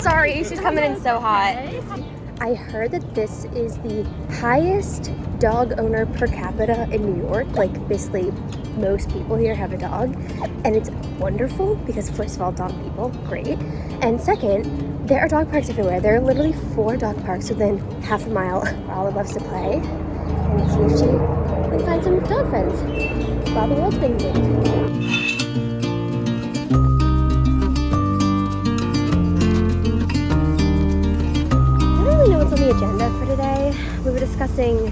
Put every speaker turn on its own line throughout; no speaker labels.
Sorry, she's coming in so hot. I heard that this is the highest dog owner per capita in New York. Like, basically, most people here have a dog. And it's wonderful because, first of all, dog people, great. And second, there are dog parks everywhere. There are literally 4 dog parks within half a mile where Olive loves to play. And see if she can find some dog friends while the world's being made. On the agenda for today, we were discussing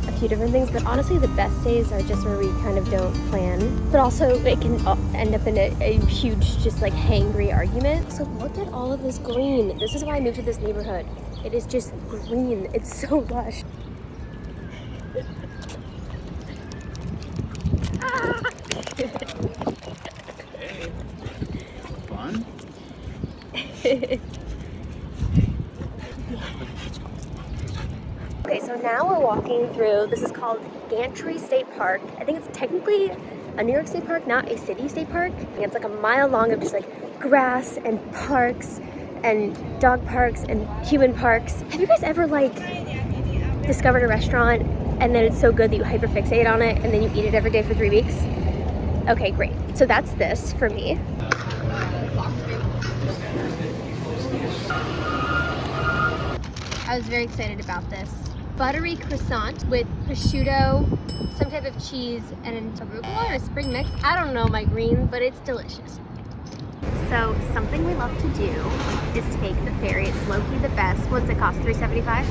a few different things, but honestly the best days are just where we kind of don't plan, but also it can end up in a huge just like hangry argument. So look at all of this green. This is why I moved to this neighborhood. It is just green. It's so lush.
Hey, fun?
Okay, so now we're walking through, this is called Gantry State Park. I think it's technically a New York State Park, not a city state park. And it's like a mile long of just like grass and parks and dog parks and human parks. Have you guys ever like discovered a restaurant and then it's so good that you hyperfixate on it and then you eat it every day for 3 weeks? Okay, great. So that's this for me. I was very excited about this. Buttery croissant with prosciutto, some type of cheese, and arugula or a spring mix. I don't know my green, but it's delicious. So something we love to do is take the ferry. It's low-key the best. What's it cost, $3.75?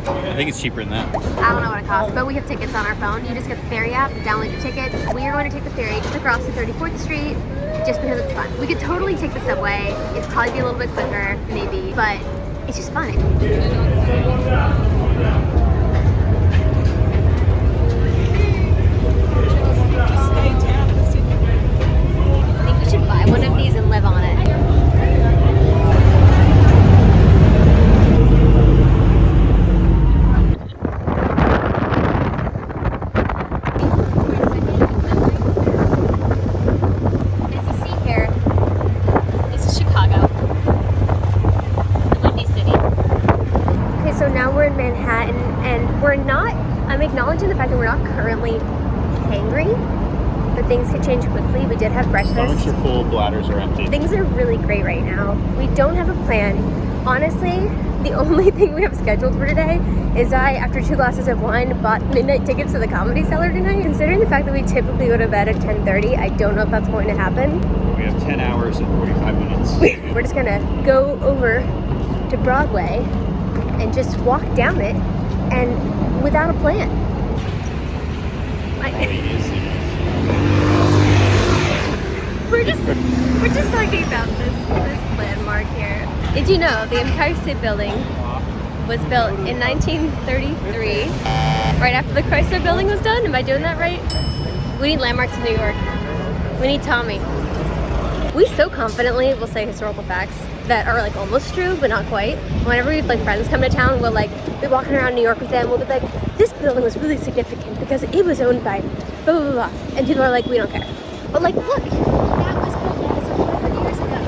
I think it's cheaper than that.
I don't know what it costs, but we have tickets on our phone. You just get the ferry app, download your tickets. We are going to take the ferry just across to 34th Street just because it's fun. We could totally take the subway. It'd probably be a little bit quicker, maybe, but it's just fun. I think we should buy one of these and live on it. As you see here, this is Chicago. So now we're in Manhattan and we're not, I'm acknowledging the fact that we're not currently hangry, but things can change quickly. We did have breakfast.
Stomachs are full, bladders are empty.
Things are really great right now. We don't have a plan. Honestly, the only thing we have scheduled for today is I, after 2 glasses of wine, bought midnight tickets to the Comedy Cellar tonight. Considering the fact that we typically go to bed at 10:30, I don't know if that's going to happen.
We have 10 hours and 45 minutes.
We're just gonna go over to Broadway and just walk down it and without a plan. We're just talking about this landmark here. Did you know the Empire State Building was built in 1933, right after the Chrysler Building was done? Am I doing that right? We need landmarks in New York. We need Tommy. We so confidently will say historical facts that are like almost true, but not quite. Whenever we have like friends come to town, we'll like be walking around New York with them. We'll be like, this building was really significant because it was owned by blah, blah, blah. And people are like, we don't care. But like, look, that was built as of 100 years ago.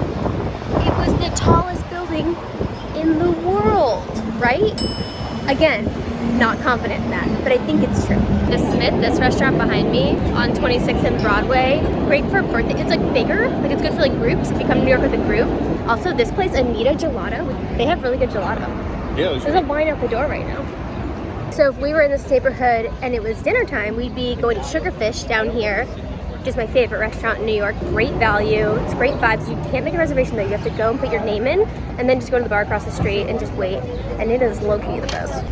It was the tallest building in the world, right? Again, not confident in that, but I think it's true. The Smith, this restaurant behind me on 26th and Broadway, great for birthday. It's like bigger, like it's good for like groups if you come to New York with a group. Also this place, Anita Gelato, they have really good gelato.
Yeah,
there's a line out the door right now. So if we were in this neighborhood and it was dinner time, we'd be going to Sugarfish down here, which is my favorite restaurant in New York. Great value, it's great vibes. You can't make a reservation though, you have to go and put your name in and then just go to the bar across the street and just wait. And it is low-key the best.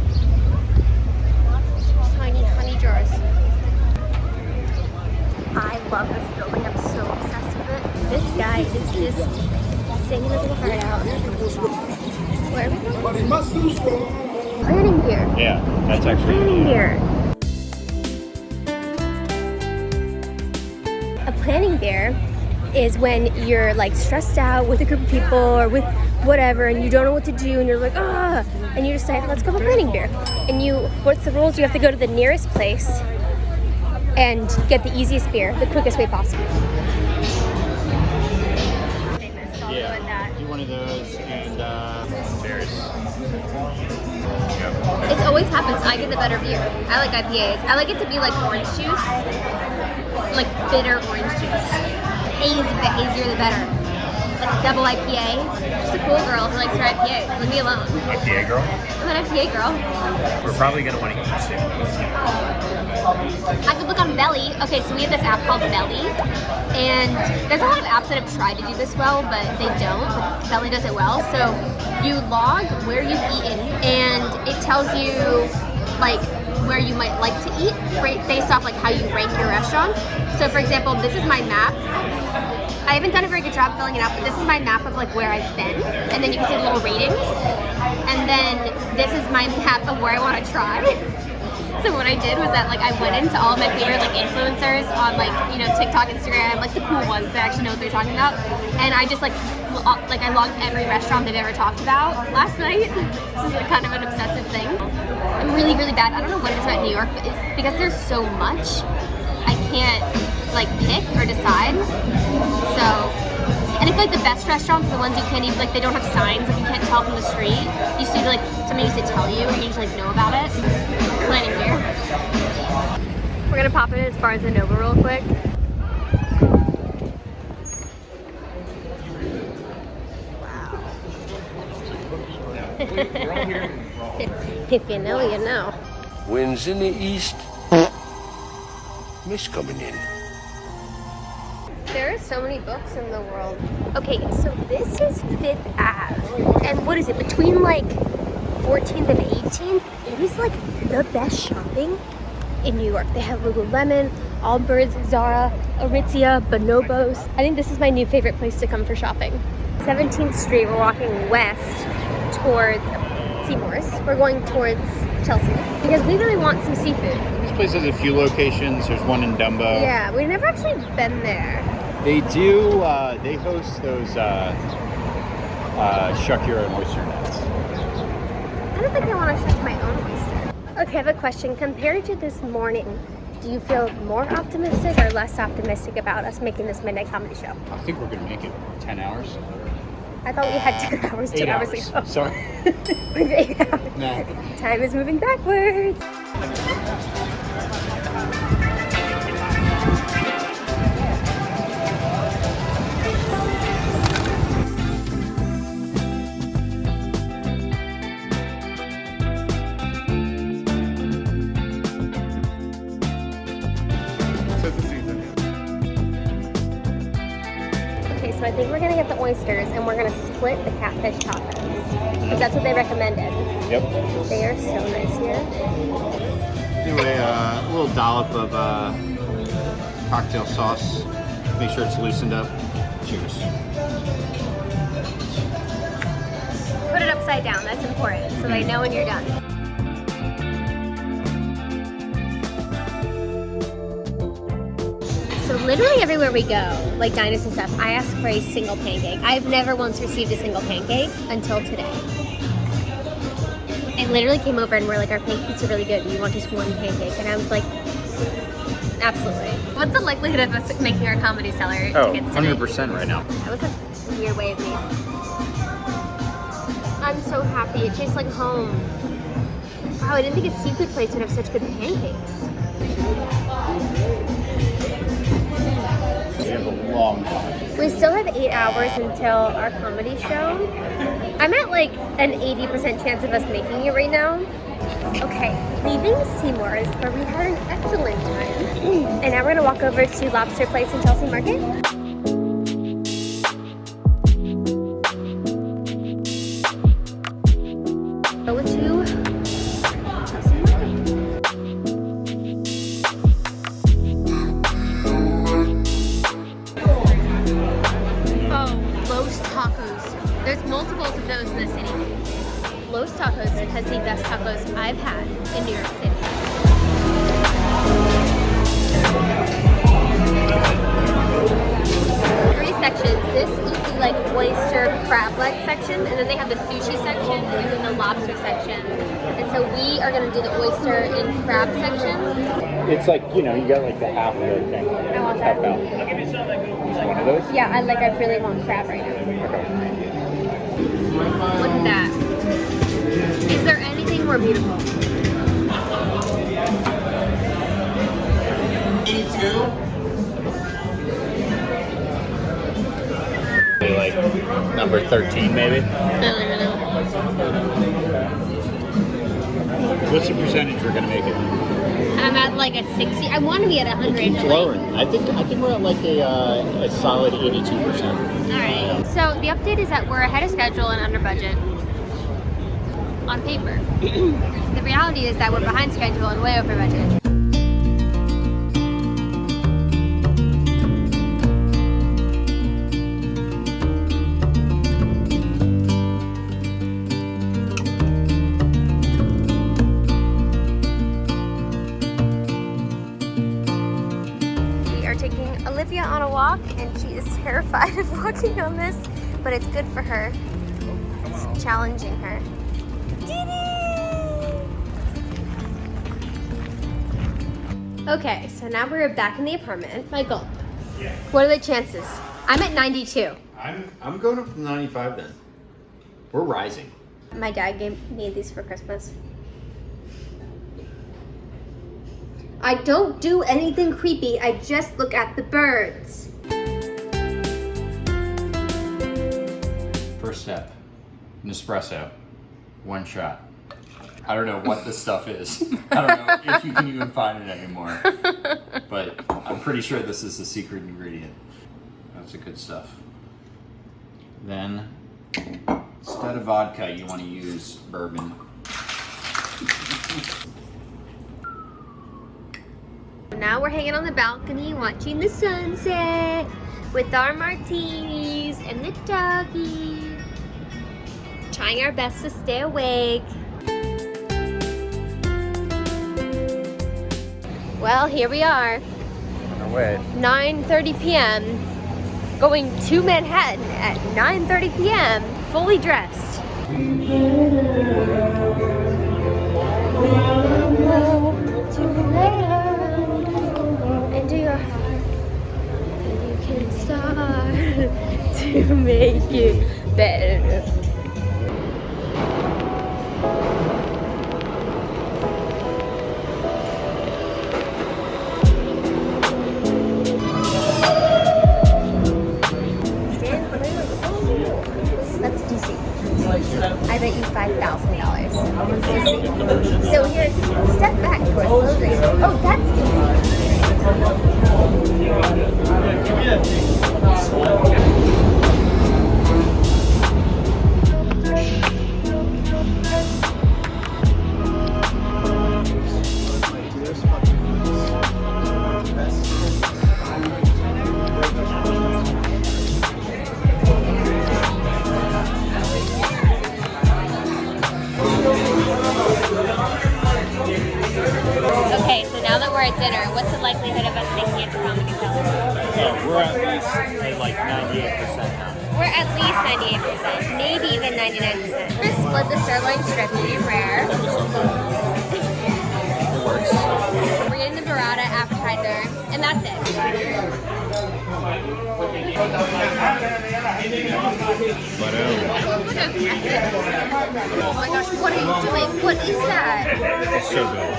Honey jars. I love this building. I'm so obsessed with it. This guy is just singing his little heart out. Where are we going? Planning beer.
Yeah, that's actually
planning beer. A planning beer is when you're like stressed out with a group of people or with whatever and you don't know what to do and you're like, ah, and you decide, let's go for planning beer. And what's the rules? You have to go to the nearest place and get the easiest beer, the quickest way possible.
Yeah. You one of those, and there's. Yep.
It always happens. I get the better beer. I like IPAs. I like it to be like orange juice, like bitter orange juice. The hazier the better. Like double IPA. Just a cool girl who likes her IPAs. Leave me alone.
IPA girl?
I'm an IPA girl.
We're probably gonna want to eat soon.
I could look on Beli. Okay, so we have this app called Beli, and there's a lot of apps that have tried to do this well, but they don't. But Beli does it well. So you log where you've eaten, and it tells you like where you might like to eat based off like how you rank your restaurants. So for example, this is my map. I haven't done a very good job filling it out, but this is my map of like where I've been, and then you can see the little ratings, and then this is my map of where I want to try. So what I did was that like I went into all of my favorite like influencers on like, you know, TikTok, Instagram, like the cool ones that actually know what they're talking about, and I just like I logged every restaurant they've ever talked about last night. This is like kind of an obsessive thing. I'm really, really bad. I don't know what it is about New York, but it's because there's so much, I can't like pick or decide. So, and I feel like the best restaurants are the ones you can't even, like they don't have signs, like you can't tell from the street. You see like somebody used to tell you, or you just like know about it. Planning here. We're gonna pop in as Barnes & Noble real quick. If you know, you know.
Winds in the east, mist coming in.
There are so many books in the world. Okay, so this is Fifth Ave. And what is it, between like 14th and 18th? It is like the best shopping in New York. They have Lululemon, Allbirds, Zara, Aritzia, Bonobos. I think this is my new favorite place to come for shopping. 17th Street, we're walking west towards Seymour's. We're going towards Chelsea because we really want some seafood.
This place has a few locations. There's one in Dumbo.
Yeah, we've never actually been there.
They do. They host those shuck your own oyster nets.
I don't think I want to shuck my own oyster. Okay, I have a question. Compared to this morning, do you feel more optimistic or less optimistic about us making this midnight comedy show?
I think we're gonna make it 10 hours.
I thought we had 10 hours, 2 hours ago.
Sorry.
We have 8 hours.
No.
Time is moving backwards. So I think we're gonna get the oysters and we're gonna split the catfish tacos because that's what they recommended.
Yep.
They are so nice here.
Do a little dollop of cocktail sauce. Make sure it's loosened up. Cheers.
Put it upside down. That's important so they know when you're done. So literally everywhere we go, like diners and stuff, I ask for a single pancake. I've never once received a single pancake until today. I literally came over and we're like, our pancakes are really good. Do you want just one pancake? And I was like, absolutely. What's the likelihood of us making our Comedy Cellar tickets today?
100% right now.
That was a weird way of me. I'm so happy. It tastes like home. Wow, I didn't think a seafood place would have such good pancakes.
We have a long time.
We still have 8 hours until our comedy show. I'm at like an 80% chance of us making it right now. Okay, leaving Seymour's where we had an excellent time. And now we're gonna walk over to Lobster Place in Chelsea Market. Go to Chelsea Market. Los Tacos. There's multiples of those in the city. Los Tacos has the best tacos I've had in New York City. Three sections. This is the like oyster crab leg section, and then they have the sushi section and then the lobster section. And so we are gonna do the oyster and crab section.
It's like, you know, you got like the half of the thing.
I want that.
Just one of those?
Yeah, I really want crab right now.
Okay.
Look at that. Is there anything more beautiful?
82. Like number 13 maybe?
I don't even know.
What's the percentage we're gonna make it?
I'm at like a 60. I want to be at 100.
It keeps lowering. I think we're at like a solid 82%.
Alright. So the update is that we're ahead of schedule and under budget. On paper. The reality is that we're behind schedule and way over budget. On a walk, and she is terrified of walking on this, but it's good for her. It's challenging her. Okay, so now we're back in the apartment. Michael, what are the chances? I'm at 92.
I'm going up to 95 then. We're rising.
My dad gave me these for Christmas. I don't do anything creepy, I just look at the birds.
First step, Nespresso, one shot. I don't know what this stuff is. I don't know if you can even find it anymore. But I'm pretty sure this is the secret ingredient. That's the good stuff. Then, instead of vodka, you want to use bourbon.
Now we're hanging on the balcony watching the sunset with our martinis and the doggy. Trying our best to stay awake. Well, here we are.
No way.
9:30 p.m. Going to Manhattan at 9:30 p.m. fully dressed. Into your heart, and you can start to make it better. That's DC. I bet you $5,000. So here's step back towards closing. Oh, that's Okay, so now that we're at dinner, what's the likelihood of us making it to Comedy Cellar?
We're at least like 98% now.
We're at least 98%, maybe even 99%. We're gonna split the sirloin strip medium rare.
It works.
We're getting the burrata appetizer, and that's it. Oh my gosh, what are you doing? What is that?
It's so good.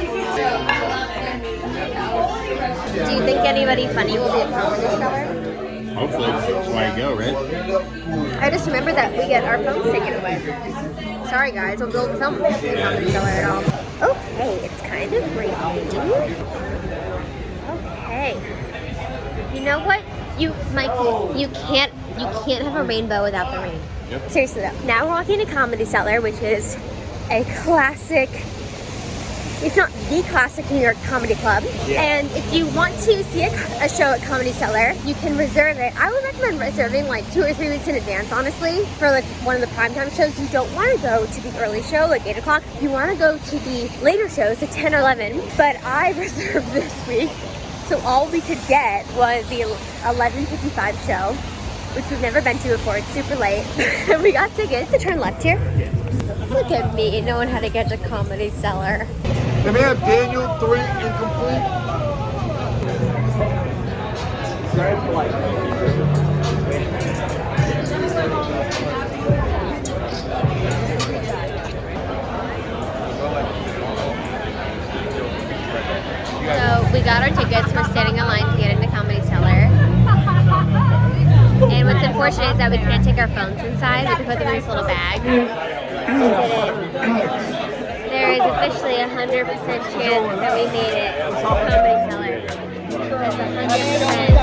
Do you think anybody funny will be at Comedy Cellar?
Hopefully, that's why you go, right?
I just remember that we get our phones taken away. Sorry guys, we'll build a film at Comedy Cellar at all. Okay, it's kind of raining. Okay. You know what? Michael, you can't have a rainbow without the rain.
Yep.
Seriously though. Now we're walking to Comedy Cellar, which is a classic, if not the classic New York comedy club.
Yeah.
And if you want to see a show at Comedy Cellar, you can reserve it. I would recommend reserving like 2 or 3 weeks in advance, honestly, for like one of the primetime shows. You don't want to go to the early show, like 8 o'clock. You want to go to the later shows at 10 or 11. But I reserved this week, so all we could get was the 11:55 show, which we've never been to before. It's super late. And we got tickets. To turn left here. Look at me knowing how to get to Comedy Cellar.
Can we have Daniel 3 incomplete?
unfortunate is that we can't take our phones inside. We have to put them in this little bag. There is officially a 100% chance that we made it to Comedy Cellar. That's 100%.